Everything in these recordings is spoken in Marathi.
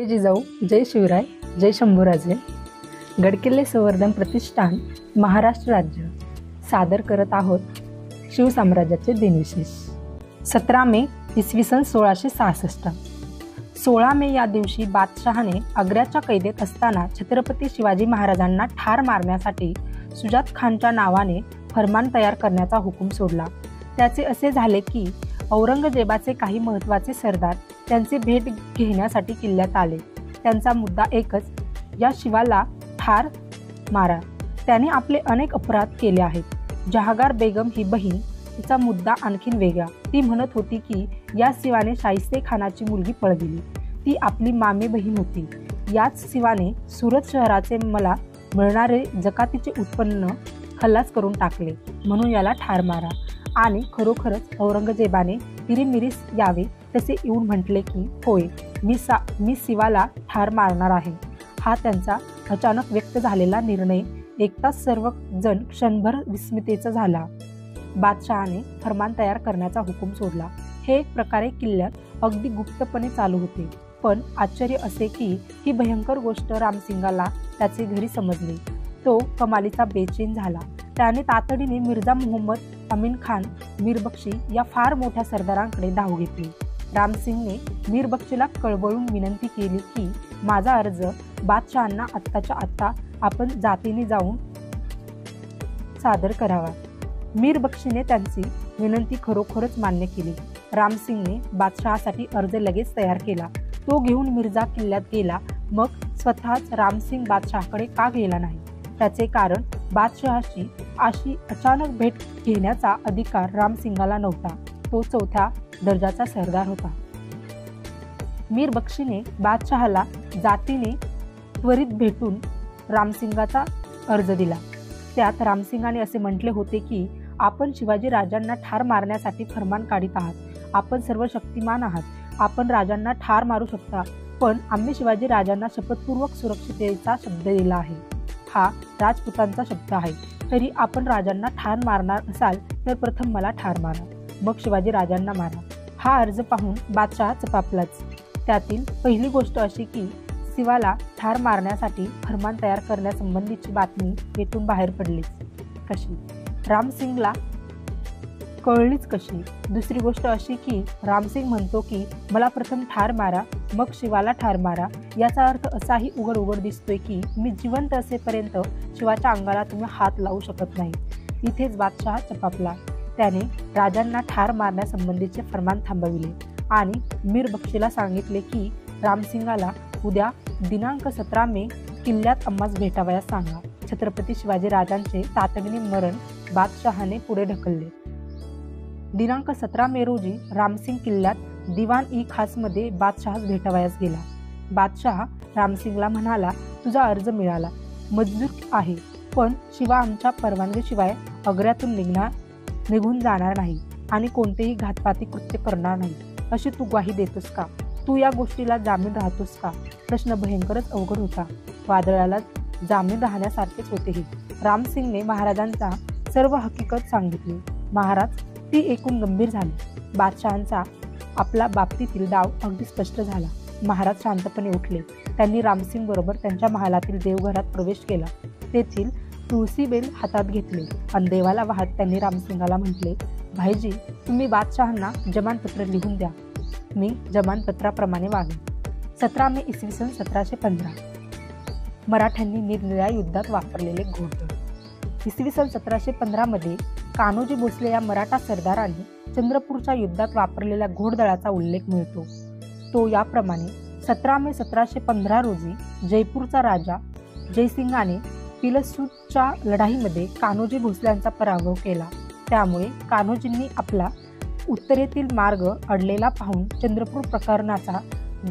जय जिजाऊ, जय शिवराय, जय शंभूराजे. गडकिल्ले संवर्धन प्रतिष्ठान महाराष्ट्र राज्य सादर करत आहोत शिवसाम्राज्याचे दिनविशेष. 17 मे इसवी सन 1666. 16 मे या दिवशी बादशहाने आग्र्याच्या कैदेत असताना छत्रपती शिवाजी महाराजांना ठार मारण्यासाठी सुजात खानच्या नावाने फरमान तयार करण्याचा हुकूम सोडला. त्याचे असे झाले की औरंगजेबाचे काही महत्त्वाचे सरदार त्यांची भेट घेण्यासाठी किल्ल्यात आले. त्यांचा मुद्दा एकच, या शिवाला ठार मारा. त्याने आपले अनेक अपराध केले आहेत. जहांगीर बेगम ही बहीण, तिचा मुद्दा आणखीन वेगळा. ती म्हणत होती की या शिवाने शाहिस्ते खानाची मुलगी पळविली. ती आपली मामे बहीण होती. याच शिवाने सुरत शहराचे मला मिळणारे जकातीचे उत्पन्न खल्लास करून टाकले, म्हणून याला ठार मारा. आणि खरोखरच औरंगजेबाने तिरीमिरीस यावे तसे येऊन म्हटले की होय, मी शिवाला ठार मारणार आहे. हा त्यांचा अचानक व्यक्त झालेला निर्णय ऐकताच सर्व जण क्षणभर विस्मितेचा झाला. बादशहाने फरमान तयार करण्याचा हुकूम सोडला. हे एक प्रकारे किल्ल्यात अगदी गुप्तपणे चालू होते. पण आश्चर्य असे की ही भयंकर गोष्ट रामसिंगाला त्याचे घरी समजली. तो कमालीचा बेचैन झाला. त्याने तातडीने मिर्झा मुहम्मद अमीन खान मीरबक्षी या फार मोठ्या सरदारांकडे धाव घेतली. रामसिंगने मीरबक्षीला कळवळून विनंती केली की माझा अर्ज बादशहांना आत्ताच्या आत्ता आपण जातीने जाऊन सादर करावा. मीरबक्षीने त्यांची विनंती खरोखरच मान्य केली. रामसिंगने बादशहासाठी अर्ज लगेच तयार केला. तो घेऊन मिर्झा किल्ल्यात गेला. मग स्वतःच रामसिंग बादशहाकडे का गेला नाही? त्याचे कारण, बादशहाशी अशी अचानक भेट घेण्याचा अधिकार रामसिंगाला नव्हता. तो 4थ्या दर्जाचा सरदार होता. मीरबक्षीने बादशहाला जातीने त्वरित भेटून रामसिंगाचा अर्ज दिला. त्यात रामसिंगाने असे म्हटले होते की आपण शिवाजी राजांना ठार मारण्यासाठी फरमान काढीत आहात. आपण सर्व शक्तिमान आहात. आपण राजांना ठार मारू शकता. पण आम्ही शिवाजी राजांना शपथपूर्वक सुरक्षिततेचा शब्द दिला आहे. हा राजपुतांचा शब्द आहे. तरी आपण राजांना ठार मारणार असाल तर प्रथम मला ठार मारा, मग शिवाजी राजांना मारा. हा अर्ज पाहून बादशहा चपापलाच. त्यातील पहिली गोष्ट अशी की शिवाला ठार मारण्यासाठी फरमान तयार करण्यासंबंधीची बातमी येथून बाहेर पडलीच कशी, रामसिंगला कळलीच कशी. दुसरी गोष्ट अशी की रामसिंग म्हणतो की मला प्रथम ठार मारा, मग शिवाला ठार मारा. याचा अर्थ असाही उघड दिसतोय की मी जिवंत असेपर्यंत शिवाच्या अंगाला तुम्ही हात लावू शकत नाही. इथेच बादशहा चपापला. त्याने राजांना ठार मारण्यासंबंधीचे फरमान थांबविले आणि मीरबक्षीला सांगितले की रामसिंगाला उद्या दिनांक 17 मे किल्ल्यात आम्हास भेटावयास सांगा. छत्रपती शिवाजी राजांचे तातडीने मरण बादशहाने पुढे ढकलले. दिनांक 17 मे रोजी रामसिंग किल्ल्यात दिवाण-ई-खासमध्ये बादशहास भेटावयास गेला. बादशहा रामसिंगला म्हणाला, तुझा अर्ज मिळाला, मंजूर आहे, पण शिवा आमच्या परवानगीशिवाय आग्र्यातून निघून जाणार नाही आणि कोणतेही घातपाती कृत्य करणार नाही, अशी तू ग्वाही देतोस का? तू या गोष्टीला जामीन राहतोस का? प्रश्न भयंकरच अवघड होता. वादळाला जामीन राहण्यासारखेच होतेही. रामसिंगने महाराजांचा सर्व हकीकत सांगितली. महाराज ती ऐकून गंभीर झाले. बादशहांचा आपला बाबतीतील डाव अगदी स्पष्ट झाला. महाराज शांतपणे उठले. त्यांनी रामसिंग बरोबर त्यांच्या महालातील देवघरात प्रवेश केला. तेथील तुळशी बेल हातात घेतले आणि देवाला वाहत त्यांनी रामसिंगाला म्हटले, भाईजी, तुम्ही बादशहांना जमानपत्र लिहून द्या. मी जमानपत्राप्रमाणे वागेन. 17 मे इसवी सन 1715. मराठ्यांनी निरनिराळ्या युद्धात वापरलेले घोडदळ. इसवी सन 1715 मध्ये कान्होजी भोसले या मराठा सरदारांनी चंद्रपूरच्या युद्धात वापरलेल्या घोडदळाचा उल्लेख मिळतो. तो याप्रमाणे 17 मे 1715 रोजी जयपूरचा राजा जयसिंगाने पिलसूच्या लढाईमध्ये कान्होजी भोसल्यांचा पराभव केला. त्यामुळे कान्होजींनी आपला उत्तरेतील मार्ग अडलेला पाहून चंद्रपूर प्रकरणाचा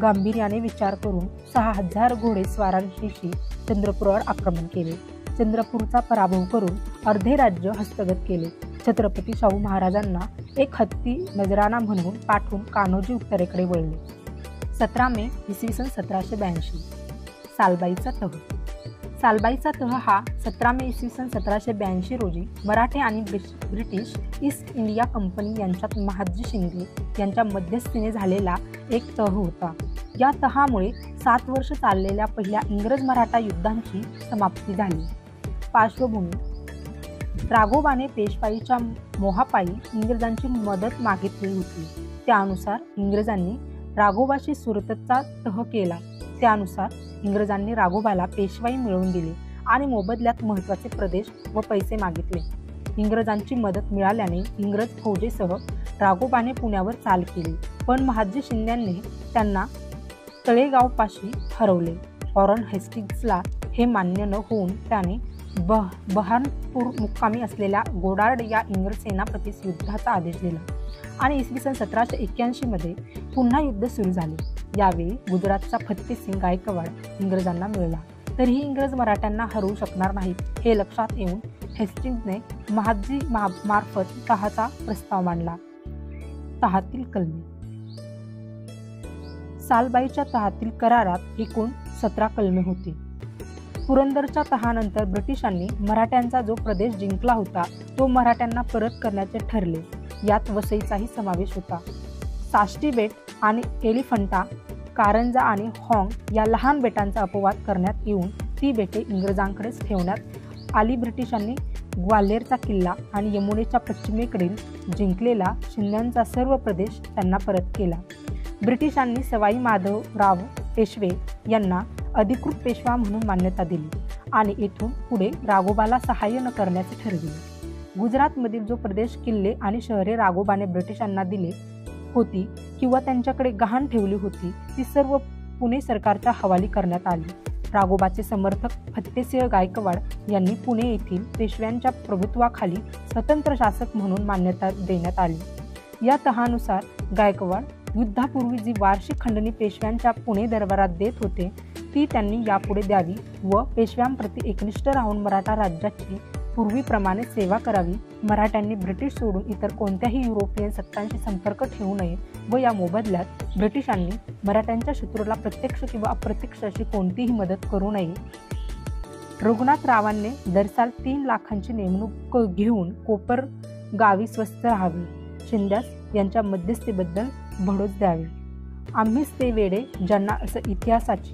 गांभीर्याने विचार करून 6000 घोडेस्वारांशी चंद्रपूरवर आक्रमण केले. चंद्रपूरचा पराभव करून अर्धे राज्य हस्तगत केले. छत्रपती शाहू महाराजांना एक हत्ती नजराणा म्हणून पाठवून कान्होजी उत्तरेकडे वळले. 17 मे इसवी सन 1782. सालबाईचा तह. सालबाईचा तह हा 17 मे इसवी सन 1782 रोजी मराठे आणि ब्रिटिश ईस्ट इंडिया कंपनी यांच्यात महादजी शिंदे यांच्या मध्यस्थीने झालेला एक तह होता. या तहामुळे 7 वर्ष चाललेल्या पहिल्या इंग्रज मराठा युद्धांची समाप्ती झाली. पार्श्वभूमी: राघोबाने पेशवाईच्या मोहापायी इंग्रजांची मदत मागितली होती. त्यानुसार इंग्रजांनी राघोबाशी सुरतेचा तह केला. त्यानुसार इंग्रजांनी राघोबाला पेशवाई मिळवून दिली आणि मोबदल्यात महत्त्वाचे प्रदेश व पैसे मागितले. इंग्रजांची मदत मिळाल्याने इंग्रज फौजेसह राघोबाने पुण्यावर चाल केली, पण महादजी शिंद्यांनी त्यांना तळेगावपाशी हरवले. वॉरेन हेस्टिंग्जला हे मान्य न होऊन त्याने बऱ्हाणपूर मुक्कामी असलेल्या गोडार्ड या इंग्रज सेनापतीस युद्धाचा आदेश दिला आणि इसवी सन 1781 मध्ये पुन्हा युद्ध सुरू झाले. यावेळी गुजरातचा फत्तेसिंग गायकवाड इंग्रजांना मिळाला. तरीही इंग्रज मराठ्यांना हरवू शकणार नाहीत हे लक्षात येऊन हेस्टिंग्जने महादजी मार्फत तहाचा प्रस्ताव मांडला. तहातील कलमे: सालबाईच्या तहातील करारात एकूण 17 कलमे होती. पुरंदरच्या तहानंतर ब्रिटिशांनी मराठ्यांचा जो प्रदेश जिंकला होता तो मराठ्यांना परत करण्याचे ठरले. यात वसईचाही समावेश होता. साष्टी बेट आणि एलिफंटा, कारंजा आणि हाँग या लहान बेटांचा अपवाद करण्यात येऊन ती बेटे इंग्रजांकडेच ठेवण्यात आली. ब्रिटिशांनी ग्वाल्हेरचा किल्ला आणि यमुनेच्या पश्चिमेकडील जिंकलेला शिंद्यांचा सर्व प्रदेश त्यांना परत केला. ब्रिटिशांनी सवाई माधवराव पेशवे यांना अधिकृत पेशवा म्हणून मान्यता दिली आणि येथून पुढे राघोबाला सहाय्य न करण्याचे ठरविले. गुजरातमधील जो प्रदेश, किल्ले आणि शहरे राघोबाने ब्रिटिशांना दिली होती किंवा त्यांच्याकडे गहाण ठेवली होती ती सर्व पुणे सरकारच्या हवाली करण्यात आली. राघोबाचे समर्थक फत्तेसिंह गायकवाड यांनी पुणे येथील पेशव्यांच्या प्रभुत्वाखाली स्वतंत्र शासक म्हणून मान्यता देण्यात आली. या तहानुसार गायकवाड युद्धापूर्वी जी वार्षिक खंडणी पेशव्यांच्या पुणे दरबारात देत होते ती त्यांनी यापुढे द्यावी व पेशव्यांप्रती एकनिष्ठ राहून मराठा राज्याची पूर्वीप्रमाणे सेवा करावी. मराठ्यांनी ब्रिटिश सोडून इतर कोणत्याही युरोपियन सत्तांशी संपर्क ठेवू नये व या मोबदल्यात ब्रिटिशांनी मराठ्यांच्या शत्रूला प्रत्यक्ष किंवा अप्रत्यक्ष अशी कोणतीही मदत करू नये. रघुनाथरावांनी दरसाल 3 लाखांची नेमणूक घेऊन कोपर गावी स्वस्थ राहावे. शिंद्यास यांच्या मध्यस्थीबद्दल बढोच द्यावे. आम्हीच ते वेडे ज्यांना असं इतिहासाची